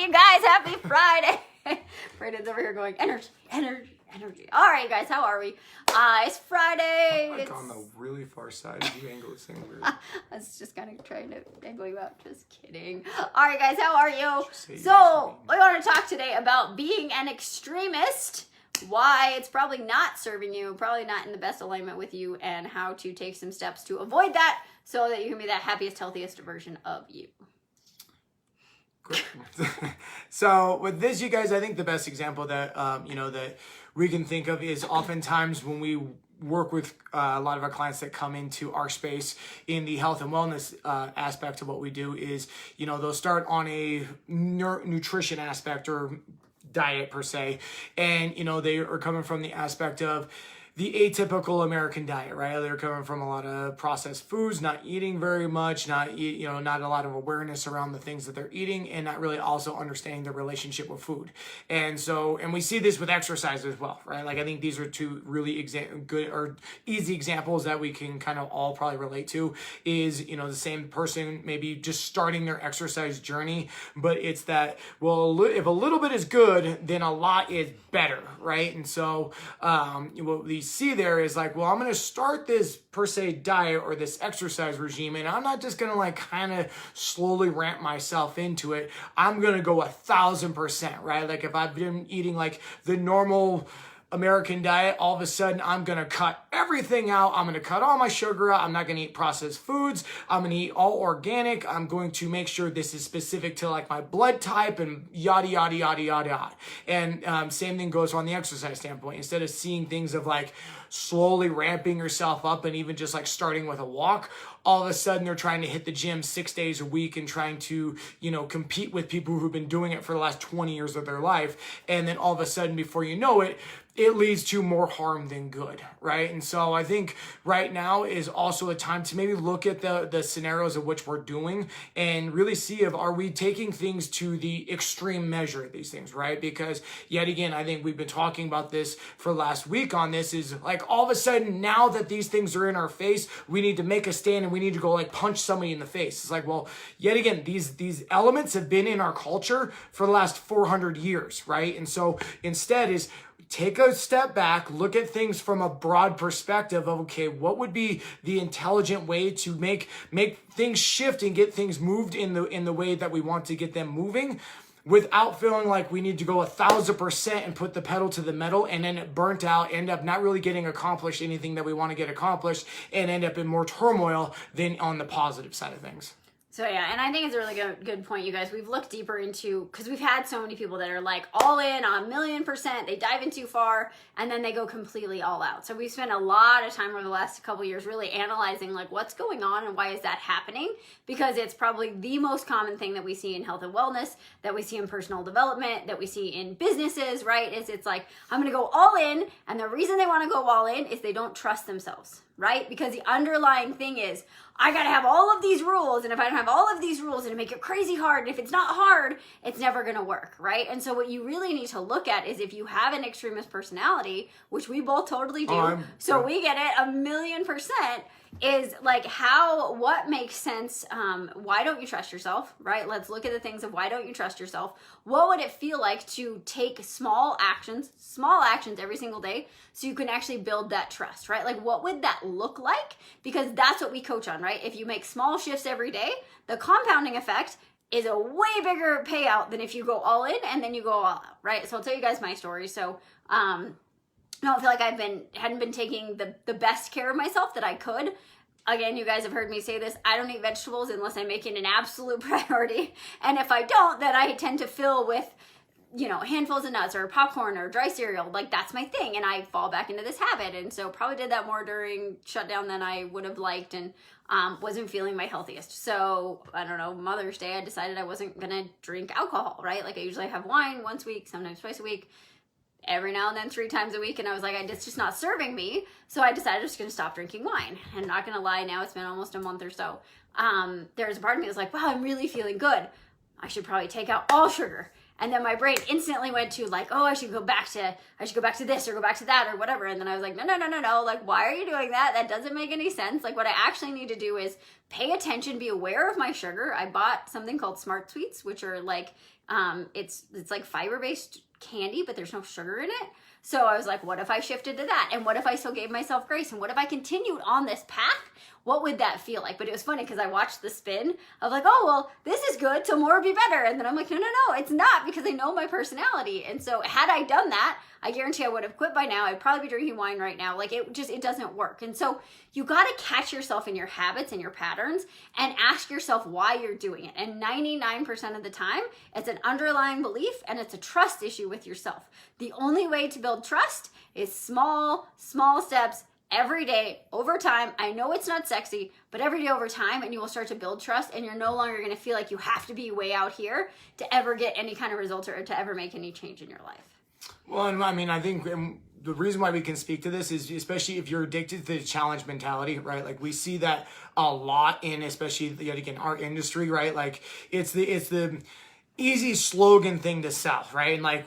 you guys? Happy Friday. Brandon's over here going, energy, energy, energy. All right, guys, how are we? It's Friday. I'm like on the really far side of you angle this thing weird. I was just kind of trying to angle you out. Just kidding. All right, guys, how are you? So we want to talk today about being an extremist, why it's probably not serving you, probably not in the best alignment with you, and how to take some steps to avoid that so that you can be that happiest, healthiest version of you. Great. So with this, you guys, I think the best example that that we can think of is oftentimes when we work with a lot of our clients that come into our space in the health and wellness aspect of what we do is, they'll start on a nutrition aspect or diet per se, and they are coming from the aspect of the atypical American diet, right? They're coming from a lot of processed foods, not eating very much, not a lot of awareness around the things that they're eating, and not really also understanding their relationship with food. And we see this with exercise as well, right? Like I think these are two really good or easy examples that we can kind of all probably relate to. Is the same person maybe just starting their exercise journey, but it's that, well, if a little bit is good, then a lot is better, right? And so what we see there is like, well, I'm going to start this per se diet or this exercise regime, and I'm not just going to like kind of slowly ramp myself into it. I'm going to go 1,000%, right? Like if I've been eating like the normal American diet, all of a sudden I'm going to cut everything out. I'm going to cut all my sugar out. I'm not going to eat processed foods. I'm going to eat all organic. I'm going to make sure this is specific to like my blood type and yada, yada, yada, yada, yada. And same thing goes on the exercise standpoint. Instead of seeing things of like slowly ramping yourself up and even just like starting with a walk, all of a sudden they're trying to hit the gym 6 days a week and trying to, compete with people who've been doing it for the last 20 years of their life. And then all of a sudden, before you know it, it leads to more harm than good, right? And so I think right now is also a time to maybe look at the scenarios of which we're doing and really see if are we taking things to the extreme measure of these things, right? Because yet again, I think we've been talking about this for last week on this is like all of a sudden now that these things are in our face, we need to make a stand and we need to go like punch somebody in the face. It's like, well, yet again, these elements have been in our culture for the last 400 years, right? And so instead is take a step back, look at things from a broad perspective of, okay, what would be the intelligent way to make things shift and get things moved in the way that we want to get them moving without feeling like we need to go 1,000% and put the pedal to the metal and then it burnt out, end up not really getting accomplished anything that we want to get accomplished and end up in more turmoil than on the positive side of things. So yeah, and I think it's a really good point, you guys. We've looked deeper into, because we've had so many people that are like all in on 1,000,000%, they dive in too far, and then they go completely all out. So we've spent a lot of time over the last couple of years really analyzing like what's going on and why is that happening, because it's probably the most common thing that we see in health and wellness, that we see in personal development, that we see in businesses, right? It's like, I'm going to go all in, and the reason they want to go all in is they don't trust themselves, right? Because the underlying thing is, I gotta have all of these rules, and if I don't have all of these rules, it'll make it crazy hard, and if it's not hard, it's never gonna work, right? And so what you really need to look at is if you have an extremist personality, which we both totally do, we get it 1,000,000%, is like what makes sense, why don't you trust yourself, right? Let's look at the things of why don't you trust yourself. What would it feel like to take small actions every single day so you can actually build that trust, right? Like what would that look like? Because that's what we coach on, right? If you make small shifts every day, the compounding effect is a way bigger payout than if you go all in and then you go all out, right? So I'll tell you guys my story. So, I don't feel like hadn't been taking the best care of myself that I could. Again, you guys have heard me say this. I don't eat vegetables unless I'm making an absolute priority. And if I don't, then I tend to fill with, handfuls of nuts or popcorn or dry cereal. Like that's my thing. And I fall back into this habit. And so probably did that more during shutdown than I would have liked and wasn't feeling my healthiest. So I don't know, Mother's Day, I decided I wasn't going to drink alcohol, right? Like I usually have wine once a week, sometimes twice a week. Every now and then 3 times a week, and I was like, it's just not serving me. So I decided I was going to stop drinking wine. And not going to lie, now it's been almost a month or so. There's a part of me that was like, wow, I'm really feeling good. I should probably take out all sugar. And then my brain instantly went to like, oh, I should go back to this or go back to that or whatever. And then I was like, no. Like, why are you doing that? That doesn't make any sense. Like what I actually need to do is pay attention, be aware of my sugar. I bought something called Smart Sweets, which are like, it's like fiber-based candy, but there's no sugar in it. So I was like, what if I shifted to that? And what if I still gave myself grace? And what if I continued on this path? What would that feel like? But it was funny because I watched the spin of like, oh, well, this is good, so more would be better. And then I'm like, no, it's not, because I know my personality. And so had I done that, I guarantee I would have quit by now. I'd probably be drinking wine right now. Like it doesn't work. And so you got to catch yourself in your habits and your patterns and ask yourself why you're doing it. And 99% of the time, it's an underlying belief and it's a trust issue with yourself. The only way to build trust is small steps every day over time. I know it's not sexy, but every day over time, and you will start to build trust, and you're no longer going to feel like you have to be way out here to ever get any kind of results or to ever make any change in your life. Well, and I mean, I think the reason why we can speak to this is, especially if you're addicted to the challenge mentality, right? Like we see that a lot in, especially yet again, our industry, right? Like it's the easy slogan thing to sell, right? And like,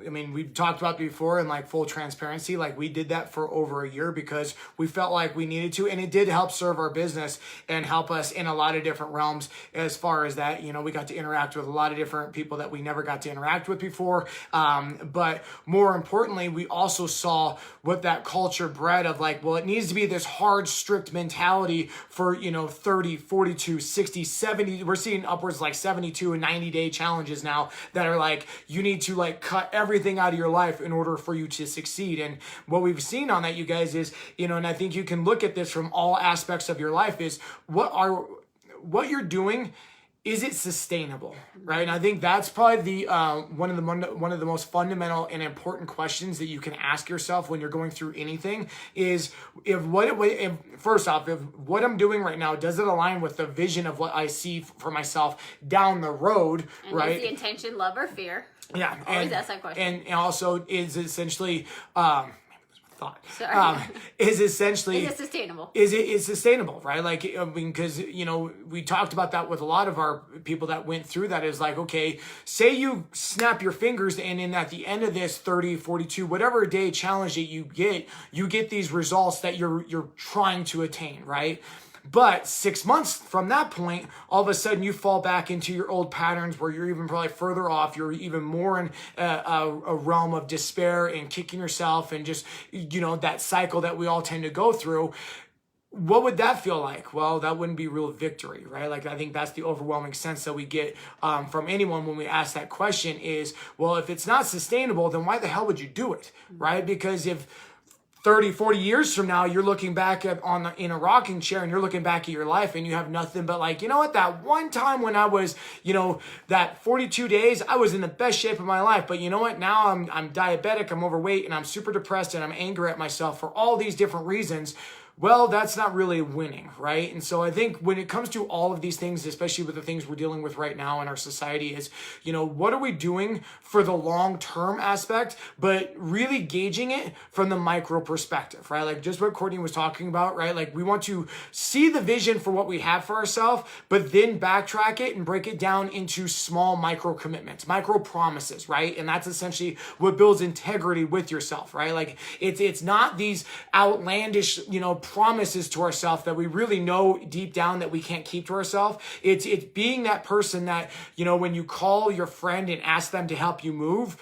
we've talked about before, and like full transparency, like we did that for over a year because we felt like we needed to, and it did help serve our business and help us in a lot of different realms as far as that, we got to interact with a lot of different people that we never got to interact with before. But more importantly, we also saw what that culture bred of like, well, it needs to be this hard, strict mentality for, 30, 42, 60, 70, we're seeing upwards like 72 and 90-day challenges now that are like, you need to like cut everything out of your life in order for you to succeed. And what we've seen on that, you guys, is, and I think you can look at this from all aspects of your life, is what you're doing, is it sustainable, right? And I think that's probably the one of the most fundamental and important questions that you can ask yourself when you're going through anything is if what I'm doing right now, does it align with the vision of what I see for myself down the road, and right? Is the intention love or fear? Yeah, always ask that question. And also is essentially. Sorry. Is essentially, is it sustainable? Is sustainable, right? Like, because, we talked about that with a lot of our people that went through that, is like, okay, say you snap your fingers and at the end of this 30, 42, whatever day challenge that you get these results that you're trying to attain, right? But 6 months from that point, all of a sudden you fall back into your old patterns where you're even probably further off. You're even more in a realm of despair and kicking yourself and just, that cycle that we all tend to go through. What would that feel like? Well, that wouldn't be real victory, right? Like, I think that's the overwhelming sense that we get from anyone when we ask that question is, well, if it's not sustainable, then why the hell would you do it, right? Because if 30, 40 years from now, you're looking back in a rocking chair and you're looking back at your life and you have nothing but like, that one time when I was, that 42 days, I was in the best shape of my life. But you know what? Now I'm diabetic, I'm overweight, and I'm super depressed, and I'm angry at myself for all these different reasons. Well, that's not really winning, right? And so I think when it comes to all of these things, especially with the things we're dealing with right now in our society, is, what are we doing for the long-term aspect, but really gauging it from the micro perspective, right? Like just what Courtney was talking about, right? Like we want to see the vision for what we have for ourselves, but then backtrack it and break it down into small micro commitments, micro promises, right? And that's essentially what builds integrity with yourself, right? Like it's not these outlandish, promises to ourselves that we really know deep down that we can't keep to ourselves. It's being that person that, when you call your friend and ask them to help you move,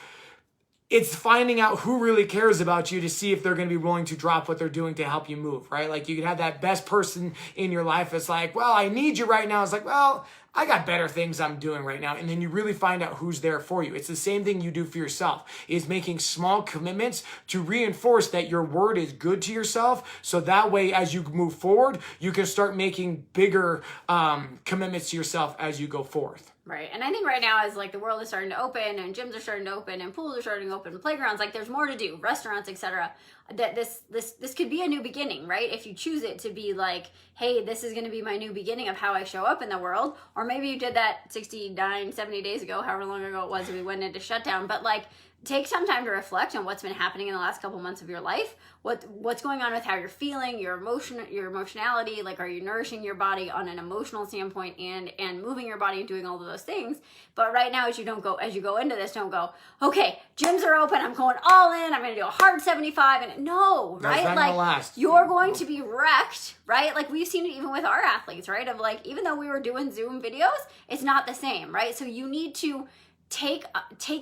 it's finding out who really cares about you to see if they're going to be willing to drop what they're doing to help you move, right? Like you can have that best person in your life that's like, well, I need you right now. It's like, well, I got better things I'm doing right now. And then you really find out who's there for you. It's the same thing you do for yourself, is making small commitments to reinforce that your word is good to yourself. So that way, as you move forward, you can start making bigger commitments to yourself as you go forth. Right. And I think right now, as like the world is starting to open and gyms are starting to open and pools are starting to open, playgrounds, like there's more to do, restaurants, etc. That this could be a new beginning, right? If you choose it to be like, hey, this is going to be my new beginning of how I show up in the world. Or maybe you did that 69, 70 days ago, however long ago it was we went into shutdown. But like, take some time to reflect on what's been happening in the last couple months of your life. What's going on with how you're feeling, your emotionality, like are you nourishing your body on an emotional standpoint and moving your body and doing all of those things. But right now, as you go into this, don't go, okay, gyms are open, I'm going all in, I'm going to do a hard 75. And No, right? That's not gonna last. You're going to be wrecked, right? Like we've seen it even with our athletes, right? Of like, even though we were doing Zoom videos, it's not the same, right? So you need to take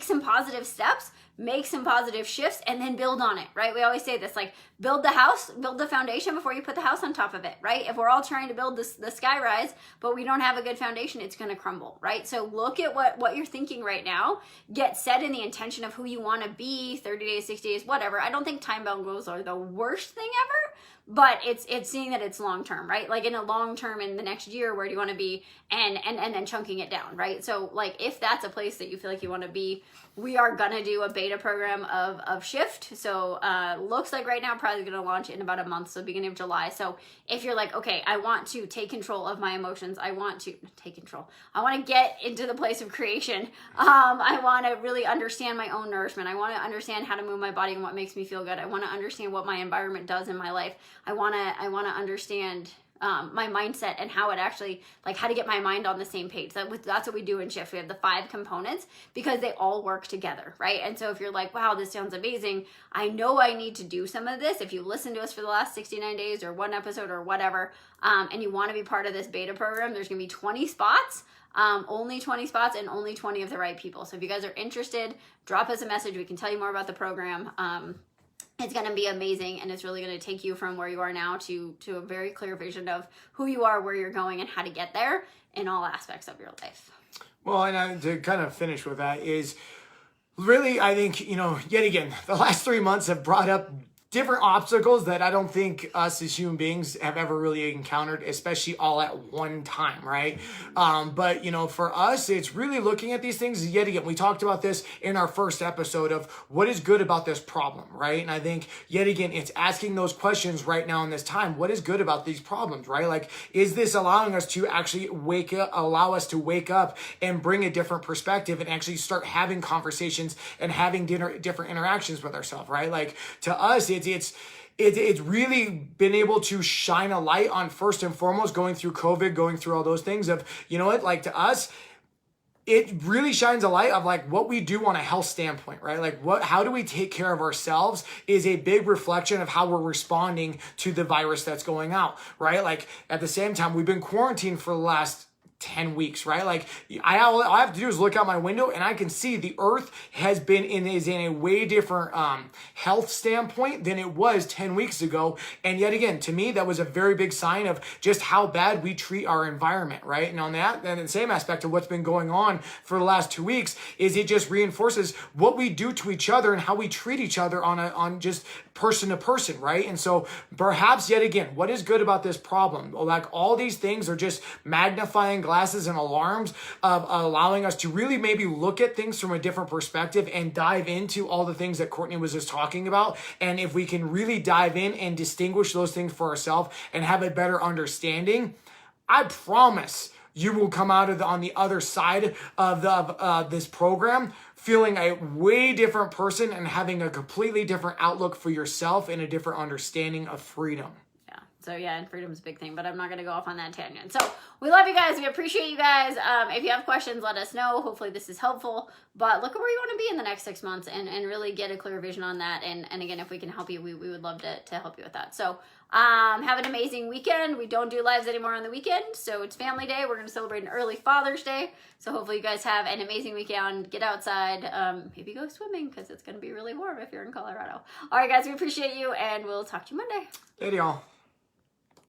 some positive steps, make some positive shifts, and then build on it, right? We always say this, like, build the house, build the foundation before you put the house on top of it, right? If we're all trying to build the sky rise, but we don't have a good foundation, it's going to crumble, right? So look at what you're thinking right now, get set in the intention of who you want to be, 30 days, 60 days, whatever. I don't think time-bound goals are the worst thing ever, but it's seeing that it's long term, right? Like in a long term, in the next year, where do you want to be, and then chunking it down, right? So like if that's a place that you feel like you want to be, we are gonna do a beta program of Shift. So looks like right now probably gonna launch in about a month, so beginning of July. So if you're like, okay, I want to take control of my emotions, I want to take control, I want to get into the place of creation, I want to really understand my own nourishment, I want to understand how to move my body and what makes me feel good, I want to understand what my environment does in my life, I want to understand my mindset and how it actually, like, how to get my mind on the same page. That's what we do in Shift. We have the 5 components because they all work together, right? And so if you're like, wow, this sounds amazing, I know I need to do some of this. If you listen to us for the last 69 days or one episode or whatever, and you want to be part of this beta program, there's going to be 20 spots. Only 20 spots and only 20 of the right people. So if you guys are interested, drop us a message. We can tell you more about the program. It's going to be amazing, and it's really going to take you from where you are now to a very clear vision of who you are, where you're going, and how to get there in all aspects of your life. Well, and to kind of finish with that is really, I think, yet again, the last 3 months have brought up different obstacles that I don't think us as human beings have ever really encountered, especially all at one time, right? But, for us, it's really looking at these things. Yet again, we talked about this in our first episode of what is good about this problem, right? And I think, yet again, it's asking those questions right now in this time. What is good about these problems, right? Like, is this allowing us to actually allow us to wake up and bring a different perspective and actually start having conversations and having different interactions with ourselves, right? Like, to us, it's really been able to shine a light on, first and foremost, going through COVID, going through all those things of, like, to us, it really shines a light of like what we do on a health standpoint, right? Like how do we take care of ourselves is a big reflection of how we're responding to the virus that's going out, right? Like at the same time, we've been quarantined for the last 10 weeks, right? Like all I have to do is look out my window and I can see the earth is in a way different health standpoint than it was 10 weeks ago. And yet again, to me, that was a very big sign of just how bad we treat our environment, right? And on that, and the same aspect of what's been going on for the last 2 weeks is it just reinforces what we do to each other and how we treat each other on just person to person, right? And so perhaps yet again, what is good about this problem? Like all these things are just magnifying glasses and alarms of allowing us to really maybe look at things from a different perspective and dive into all the things that Courtney was just talking about. And if we can really dive in and distinguish those things for ourselves and have a better understanding, I promise you will come out on the other side of this program feeling a way different person and having a completely different outlook for yourself and a different understanding of freedom. So yeah, and freedom's a big thing, but I'm not going to go off on that tangent. So we love you guys. We appreciate you guys. If you have questions, let us know. Hopefully this is helpful, but look at where you want to be in the next 6 months and really get a clear vision on that. And again, if we can help you, we would love to help you with that. So have an amazing weekend. We don't do lives anymore on the weekend, so it's family day. We're going to celebrate an early Father's Day. So hopefully you guys have an amazing weekend. Get outside, maybe go swimming because it's going to be really warm if you're in Colorado. All right, guys, we appreciate you, and we'll talk to you Monday. Hey, y'all.